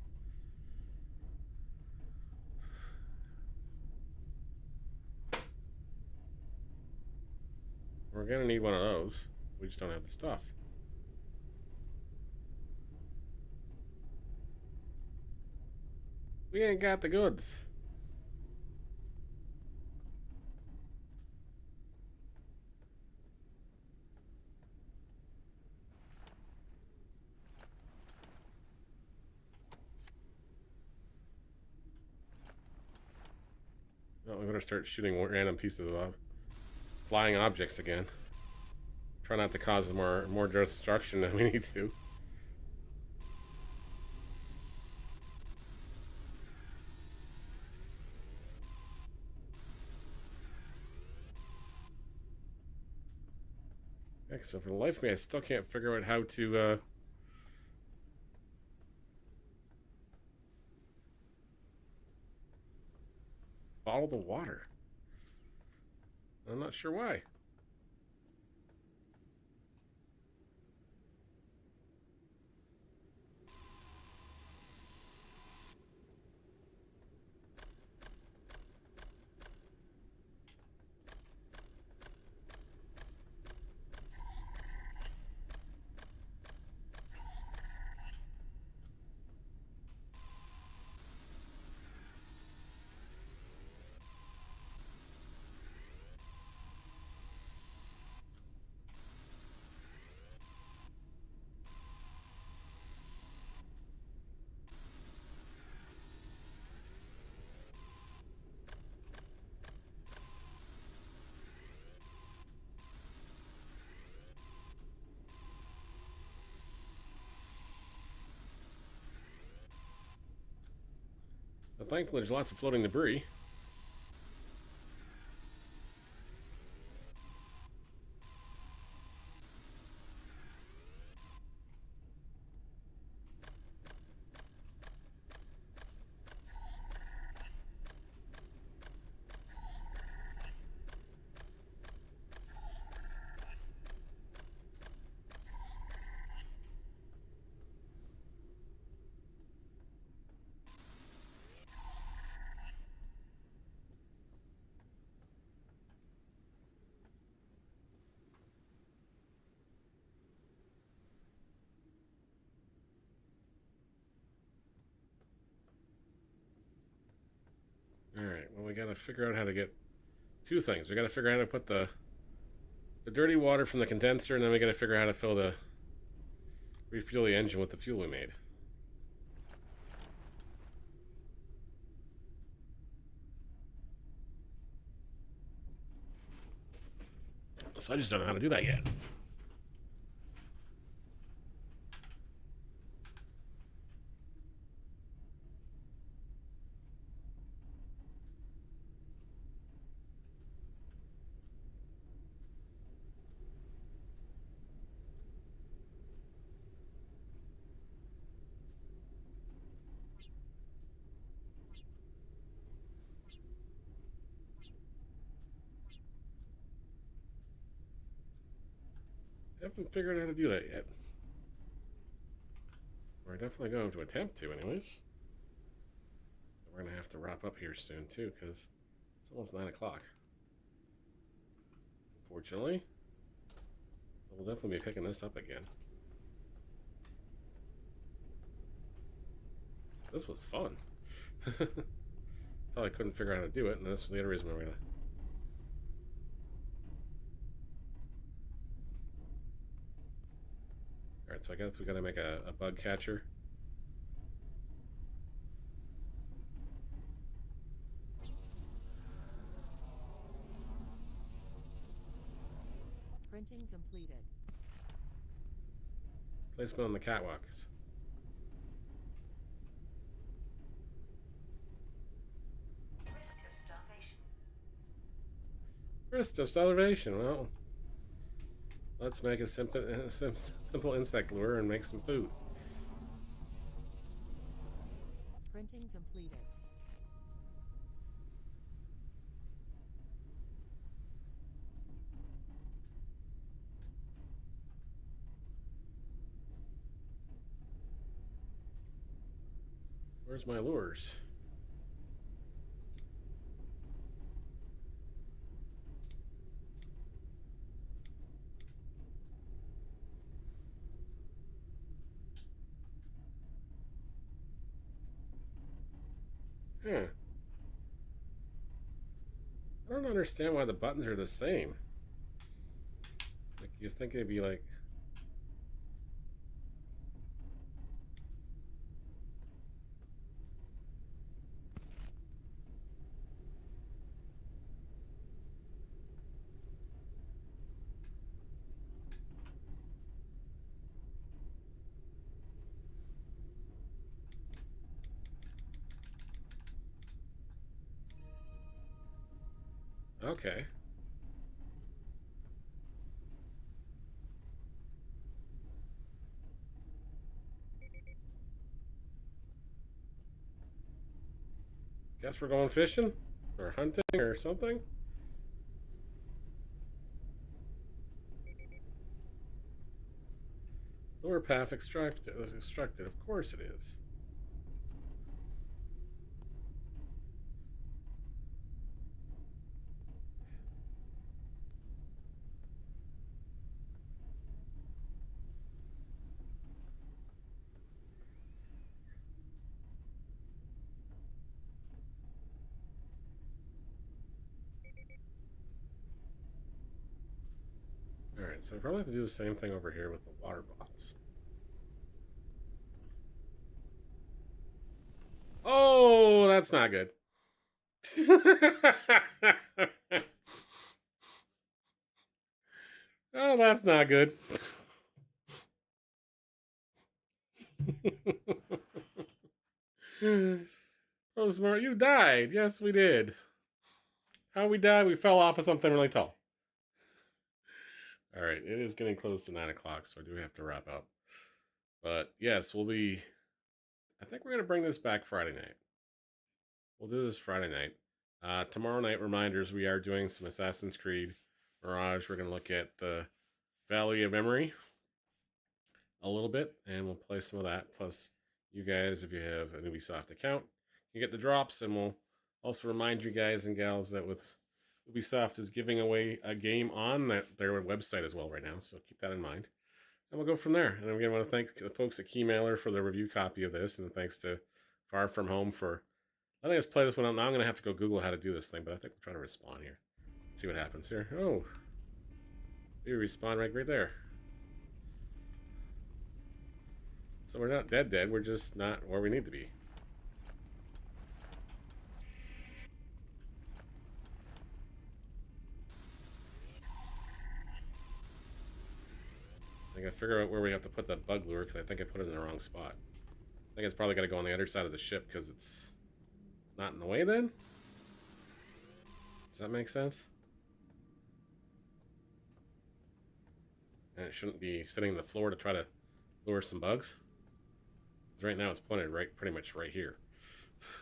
We're gonna need one of those. We just don't have the stuff. We ain't got the goods. Well, we better start shooting random pieces of flying objects again. Try not to cause more destruction than we need to. Yeah, so for the life of me, I still can't figure out how to bottle the water. I'm not sure why. But thankfully, there's lots of floating debris. Alright, well, we gotta figure out how to get two things. We gotta figure out how to put the dirty water from the condenser, and then we gotta figure out how to refuel the engine with the fuel we made. So I just don't know how to do that yet. haven't figured out how to do that yet. We're definitely going to attempt to, anyways. We're going to have to wrap up here soon, too, because it's almost 9 o'clock. Unfortunately, we'll definitely be picking this up again. This was fun. Thought I couldn't figure out how to do it, and this was the other reason we're going to. Alright, so I guess we got to make a bug catcher. Printing completed. Placement on the catwalks. Risk of starvation. Risk of starvation. Well, let's make a simple insect lure and make some food. Printing completed. Where's my lures? Huh. I don't understand why the buttons are the same. Like, you think it'd be like... Okay. Guess we're going fishing? Or hunting or something? Lure path extracted. Of course it is. Alright, so we probably have to do the same thing over here with the water bottles. Oh, that's not good. Oh, that's not good. Oh, smart, you died. Yes, we did. How we died? We fell off of something really tall. All right, it is getting close to 9 o'clock, so I do have to wrap up. But yes, we'll be. I think we're gonna bring this back Friday night. We'll do this Friday night. Tomorrow night, reminders. We are doing some Assassin's Creed Mirage. We're gonna look at the Valley of Memory a little bit, and we'll play some of that. Plus, you guys, if you have an Ubisoft account, you get the drops, and we'll also remind you guys and gals that with Ubisoft is giving away a game on their website as well right now, so keep that in mind. And we'll go from there. And again, I want to thank the folks at Keymailer for the review copy of this, and thanks to Far From Home for letting us play this one out. Now I'm going to have to go Google how to do this thing, but I think we'll try to respawn here. See what happens here. Oh, we respawn right there. So we're not dead. We're just not where we need to be. I gotta figure out where we have to put that bug lure because I think I put it in the wrong spot. I think it's probably got to go on the other side of the ship because it's not in the way then? Does that make sense? And it shouldn't be sitting on the floor to try to lure some bugs. Right now it's pointed pretty much right here.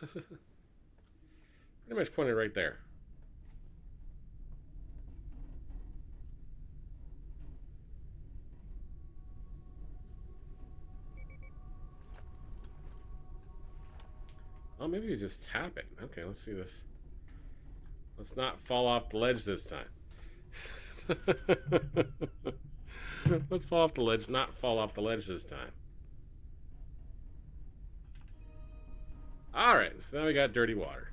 Pretty much pointed right there. Oh, maybe you just tap it. Okay, let's see this. Let's not fall off the ledge this time. Let's fall off the ledge, not fall off the ledge this time. Alright, so now we got dirty water.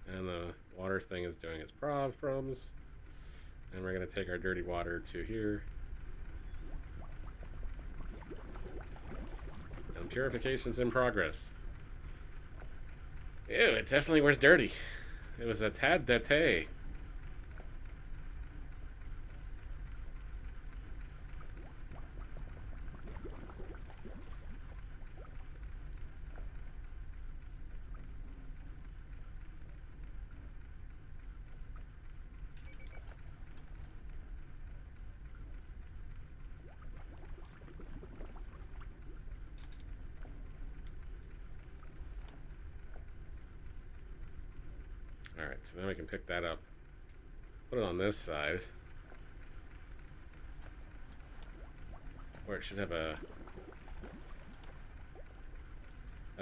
And the water thing is doing its problems. And we're going to take our dirty water to here. And purification's in progress. Ew, it definitely was dirty. It was a tad dirty. Alright, so now we can pick that up. Put it on this side. Where it should have a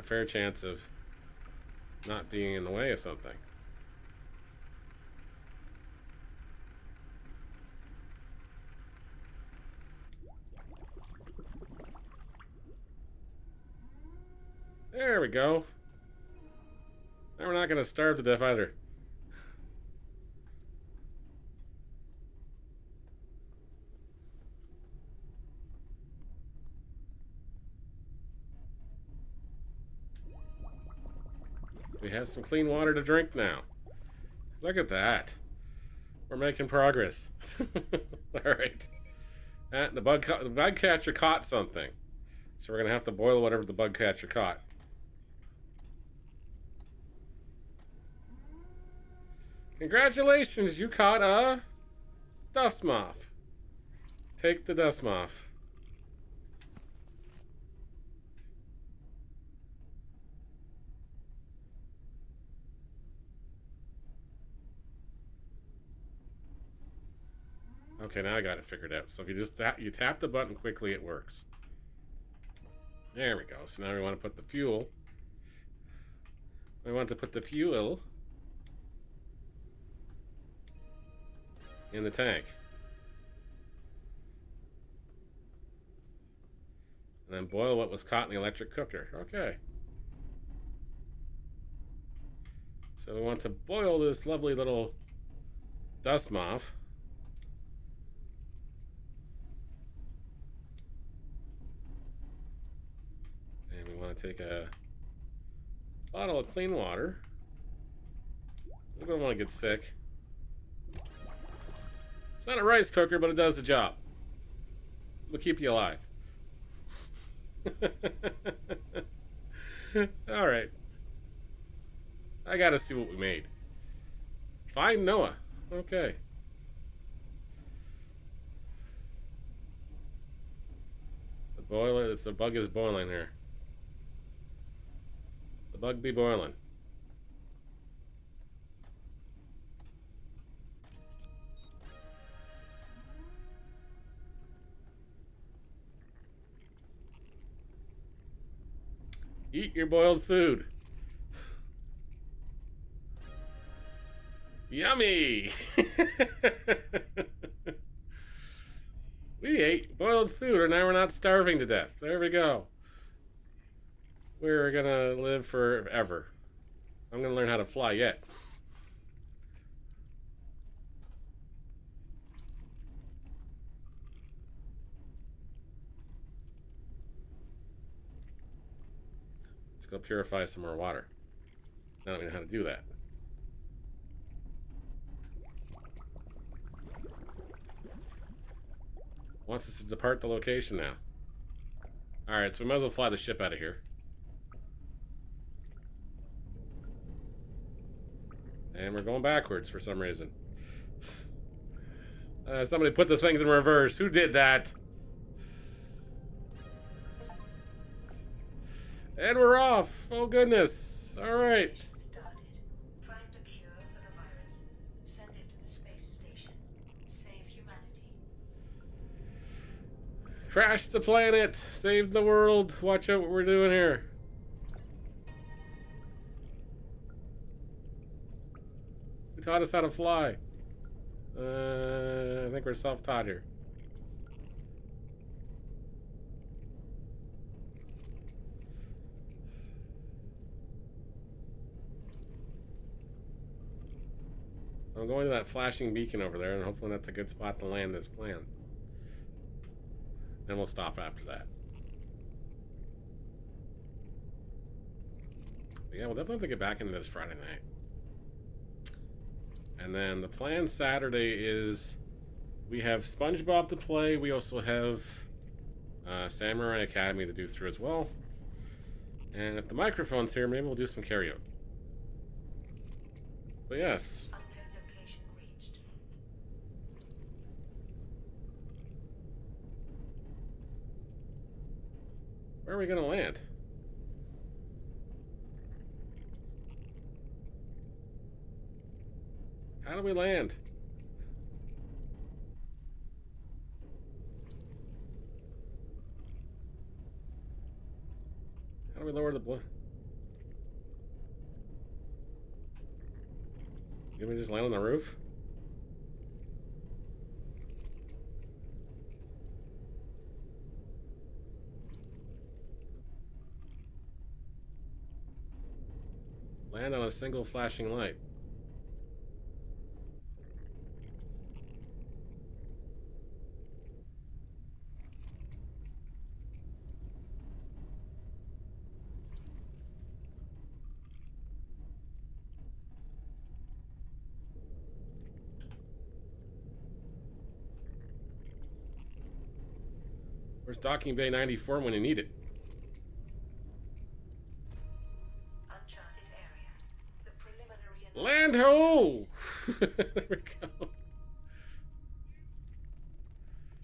fair chance of not being in the way of something. There we go. Now we're not going to starve to death either. We have some clean water to drink now. Look at that. We're making progress. Alright. The bug catcher caught something. So we're going to have to boil whatever the bug catcher caught. Congratulations, you caught a dust moth. Take the dust moth. Okay, now I got it figured out. So if you just tap the button quickly, it works. There we go. So now we want to put the fuel. We want to put the fuel in the tank. And then boil what was caught in the electric cooker. Okay. So we want to boil this lovely little dust moth. And we want to take a bottle of clean water. We don't want to get sick. It's not a rice cooker, but it does the job. It'll keep you alive. Alright. I gotta see what we made. Find Noah. Okay. The boiler, the bug is boiling here. The bug be boiling. Eat your boiled food. Yummy! We ate boiled food, and now we're not starving to death. There we go. We're gonna live forever. I'm gonna learn how to fly yet. Let's go purify some more water. Now that we know how to do that. Wants us to depart the location now. Alright, so we might as well fly the ship out of here. And we're going backwards for some reason. Somebody put the things in reverse. Who did that? And we're off. Oh goodness. Alright. Started. Find a cure for the virus. Send it to the space station. Save humanity. Crash the planet! Save the world! Watch out what we're doing here. Who taught us how to fly? I think we're self-taught here. I'm going to that flashing beacon over there, and hopefully that's a good spot to land this plan. Then we'll stop after that. But yeah, we'll definitely have to get back into this Friday night. And then the plan Saturday is we have SpongeBob to play. We also have Samurai Academy to do through as well. And if the microphone's here, maybe we'll do some karaoke. But yes. Unknown location reached. Where are we going to land? How do we land? How do we lower the blue? Can we just land on the roof? Land on a single flashing light. Where's Docking Bay 94 when you need it? Uncharted area. The preliminary Land ho! There we go.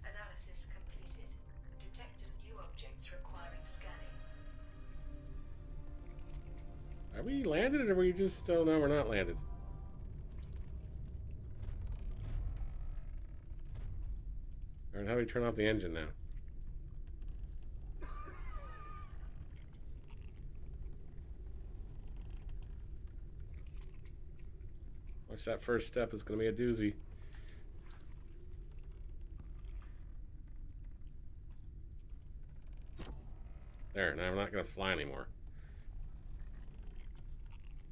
analysis completed. Detected new objects requiring scanning. Are we landed or are we just still? No, we're not landed. Alright, how do we turn off the engine now? Watch that first step, it's gonna be a doozy. There, now we're not gonna fly anymore.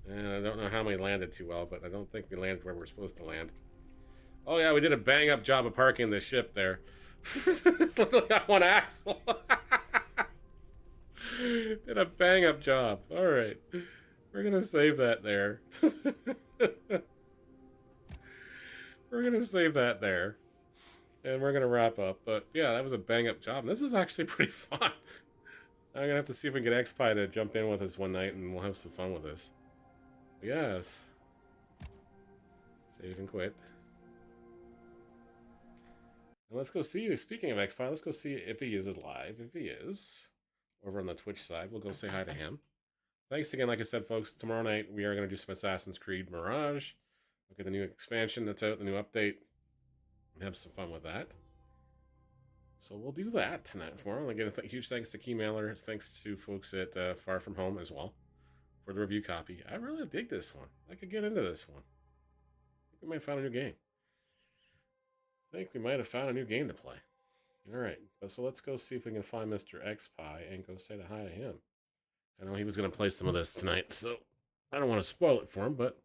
And I don't know how we landed too well, but I don't think we landed where we're supposed to land. Oh yeah, we did a bang up job of parking the ship there. It's literally got one axle. Did a bang up job. Alright. We're gonna save that there. We're gonna save that there. And we're gonna wrap up. But yeah, that was a bang up job. And this is actually pretty fun. I'm gonna have to see if we can get X-Pie to jump in with us one night and we'll have some fun with this. But yes. Save and quit. And let's go see, speaking of X-Pie, let's go see if he is live. If he is, over on the Twitch side, we'll go say hi to him. Thanks again, like I said, folks. Tomorrow night, we are going to do some Assassin's Creed Mirage. Look at the new expansion that's out, the new update, and have some fun with that. So we'll do that tonight, tomorrow. And again, huge thanks to Keymailer. Thanks to folks at Far From Home as well for the review copy. I really dig this one. I could get into this one. I think we might have found a new game. I think we might have found a new game to play. Alright, so let's go see if we can find Mr. X-Pie and go say hi to him. I know he was going to play some of this tonight, so I don't want to spoil it for him, but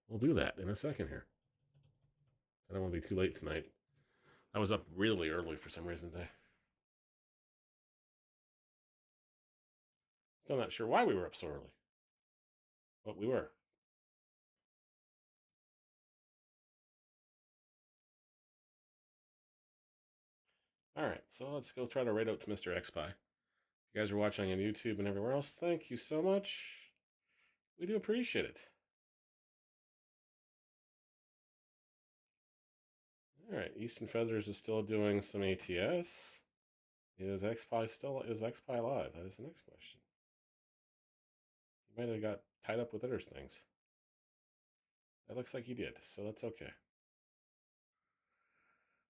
we'll do that in a second here. I don't want to be too late tonight. I was up really early for some reason today. Still not sure why we were up so early, but we were. Alright, so let's go try to raid out to Mr. X-Pie. If you guys are watching on YouTube and everywhere else, thank you so much. We do appreciate it. Alright, Easton Feathers is still doing some ATS. Is X-Pie alive? That is the next question. He might have got tied up with other things. That looks like he did, so that's okay.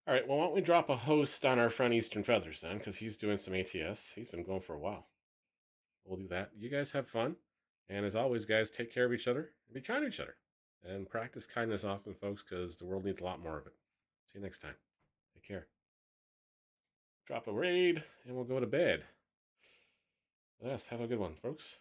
All right, well, why don't we drop a host on our friend Eastern Feathers then, because he's doing some ATS. He's been going for a while. We'll do that. You guys have fun. And as always, guys, take care of each other and be kind to each other. And practice kindness often, folks, because the world needs a lot more of it. See you next time. Take care. Drop a raid, and we'll go to bed. Yes, have a good one, folks.